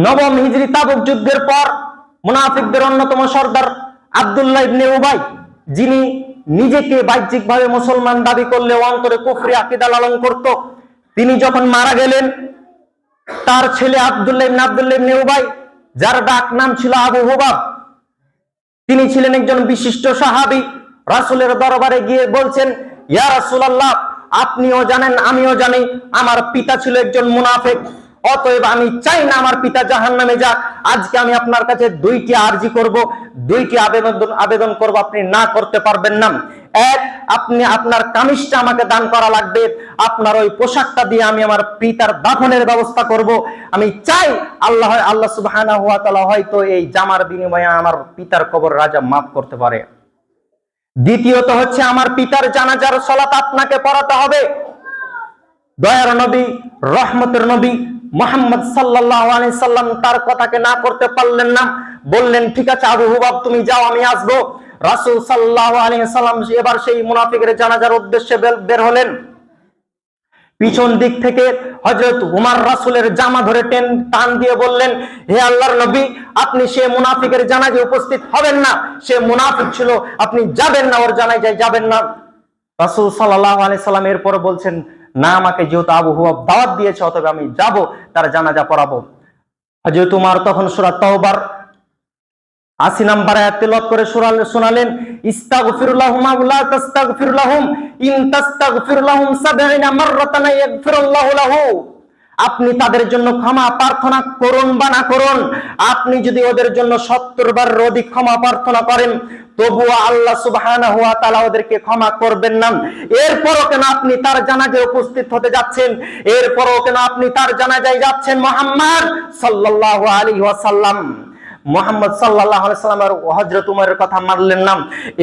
নবম হিজরি তাবুক যুদ্ধের পর মুনাফিকদের অন্যতম সর্দার আব্দুল্লাহ ইবনে উবাই, যিনি নিজেকে বাহ্যিকভাবে মুসলমান দাবি করলেও অন্তরে কুফরি আকীদা লালন করত, তিনি যখন মারা গেলেন, তার ছেলে আব্দুল্লাহ ইবনে উবাই, যার ডাক নাম ছিল আবু হুবাব, তিনি ছিলেন একজন বিশিষ্ট সাহাবী। রাসূলের দরবারে গিয়ে বলছেন, ইয়া রাসূলুল্লাহ, আপনিও জানেন আমিও জানি আমার পিতা ছিল একজন মুনাফিক, অতএব আমি চাই না আমার পিতা জাহান্নামে যাক। আজকে আমি আপনার কাছে দুইটি আরজি করব, দুইটি আবেদন করব, আপনি না করতে পারবেন না। এক, আপনি আপনার কামিজটা আমাকে দান করা লাগবে, আপনার ওই পোশাকটা দিয়ে আমি আমার পিতার দাফনের ব্যবস্থা করব। আমি চাই আল্লাহ সুবহানাহু ওয়া তাআলা হয়তো এই জামার বিনিময়ে আমার পিতার কবর রাজা মাফ করতে পারে। দ্বিতীয়ত হচ্ছে, আমার পিতার জানাজার সালাত আপনাকে পড়াতে হবে। দয়ার নবী, রহমতের নবী মুহাম্মদ সাল্লাল্লাহু আলাইহি সাল্লাম তার কথাকে না করতে পারলেন না, বললেন, ঠিক আছে আবু হুবাব, তুমি যাও, আমি আসবো। রাসূল সাল্লাল্লাহু আলাইহি সাল্লাম এবার সেই মুনাফিকের জানাজার উদ্দেশ্যে বের হলেন। পিছন দিক থেকে হযরত উমর রাসূলের জামা ধরে টান দিয়ে বললেন, হে আল্লাহর নবী, আপনি সে মুনাফিকের জানাজায় উপস্থিত হবেন না, সে মুনাফিক ছিল, আপনি যাবেন না, ওর জানাজায় যাবেন না। রাসূল সাল্লাল্লাহু আলাইহি সাল্লাম এরপর বলছেন, না, আমাকে যেহেতু আবু হুবাব দাওয়াত দিয়েছে, অতএব আমি যাব, তার জানাজা পড়াবো। হযরত উমর তখন সূরা তাওবার ৮০ নম্বর আয়াত তেলাওয়াত করে শোনালেন, ইস্তাগফির লাহুম আও লা তাস্তাগফির লাহুম ইন তাস্তাগফির লাহুম ৭০ মাররাতান ইয়াগফিরুল্লাহু লাহু। আপনি তাদের জন্য ক্ষমা প্রার্থনা করুন বা না করুন, আপনি যদি ওদের জন্য ৭০ বার অধিক ক্ষমা প্রার্থনা করেন, তবুও আল্লাহ সুবহানাহু ওয়া তাআলা ওদেরকে ক্ষমা করবেন না। এরপরও কেন আপনি তার জানাজায় উপস্থিত হতে যাচ্ছেন? এরপরও কেন আপনি তার জানাজায় যাচ্ছেন? মুহাম্মদ সাল্লাল্লাহু আলাইহি ওয়াসাল্লাম মুহাম্মদ সাল্লাল্লাহু আলাইহি সাল্লামের হযরত উমরের কথা মানলেন না।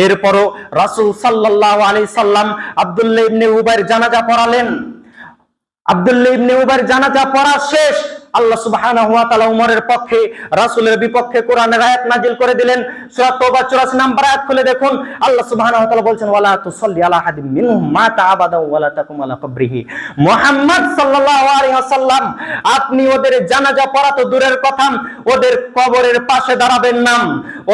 এরপরও রাসূল সাল্লাল্লাহু আলাইহি সাল্লাম আব্দুল্লাহ ইবনে উবাইর জানাজা পড়ালেন। আব্দুল্লাহ ইবনে উবাইর জানাজা পড়া শেষ, আল্লাহ সুবহানাহু ওয়া তাআলা উমরের পক্ষে, রাসূলের বিপক্ষে কোরআনের আয়াত নাযিল করে দিলেন। সূরা তাওবা ৮৪ নম্বর আয়াত খুলে দেখুন, আল্লাহ সুবহানাহু ওয়া তাআলা বলছেন, ওয়ালা তুসাল্লি আলা আহাদিম মিনহুম মাতা আবাদা ওয়ালা তাকুম আলা কবরিহি। মুহাম্মদ সাল্লাল্লাহু আলাইহি ওয়াসাল্লাম, আপনি ওদের জানাজা পড়া তো দূরের কথা, ওদের কবরের পাশে দাঁড়াবেন না।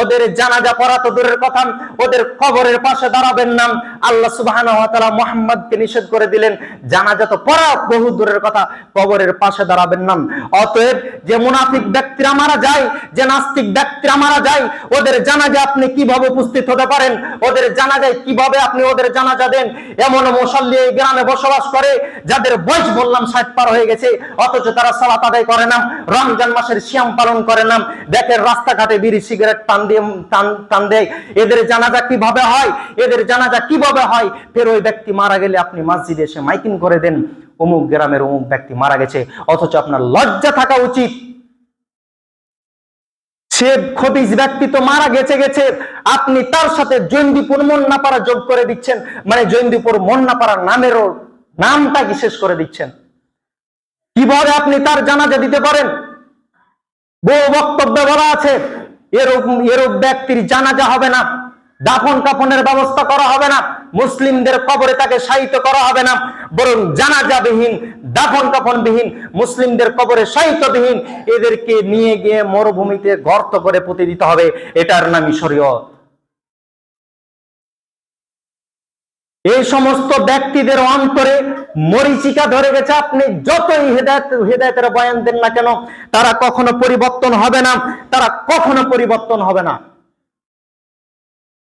ওদের জানাজা পড়া তো দূরের কথা, ওদের কবরের পাশে দাঁড়াবেন না। আল্লাহ সুবহানাহু ওয়া তাআলা মুহাম্মদকে নিষেধ করে দিলেন, জানাজা তো পড়া বহু দূরের কথা, কবরের পাশে দাঁড়াবেন না। অতএব যে মুনাফিক ব্যক্তিরা মারা যায়, যে নাস্তিক ব্যক্তিরা মারা যায়, ওদের জানাজায় আপনি কিভাবে উপস্থিত হতে পারেন? ওদের জানাজায় কিভাবে আপনি ওদের জানাজা দেন? এমন মুসল্লি এই গ্রামে বসবাস করে যাদের বয়স বললাম ৬০ পার হয়ে গেছে, অথচ তারা সালাত আদায় করে না, রমজান মাসের সিয়াম পালন করে না, দেখেন রাস্তাঘাটে বিড়ি সিগারেট টান দেয়। এদের জানাজা কিভাবে হয়? এদের জানাজা কিভাবে হয়? ফের ওই ব্যক্তি মারা গেলে আপনি মসজিদে এসে মাইকিং করে দেন, অমুক গ্রামের অমুক ব্যক্তি মারা গেছে, অথচ আপনার লজ্জা থাকা উচিত। সে খবিজ ব্যক্তি তো মারা গেছে, আপনি তার সাথে জৈন্দিপুর মন্নাপাড়া যোগ করে দিচ্ছেন, মানে জৈন্দিপুর মন্নাপাড়া নামেরও নামটা কি শেষ করে দিচ্ছেন। কিভাবে আপনি তার জানাজা দিতে পারেন? বহু বক্তব্য বলা আছে, এরূপ ব্যক্তির জানাজা হবে না, দাফন কাফনের ব্যবস্থা করা হবে না, মুসলিমদের কবরে তাকে শায়িত করা হবে না, বরং জানাজাবিহীন, দাফন কাফনবিহীন, মুসলিমদের কবরে শায়িতবিহীন এদেরকে নিয়ে গিয়ে মরুভূমিতে গর্ত করে পুঁতে দিতে হবে। এটার নামই শরীয়ত। এই সমস্ত ব্যক্তিদের অন্তরে মরিচিকা ধরে গেছে। আপনি যতই হেদায়েতের বয়ান দেন না কেন, তারা কখনো পরিবর্তন হবে না, তারা কখনো পরিবর্তন হবে না।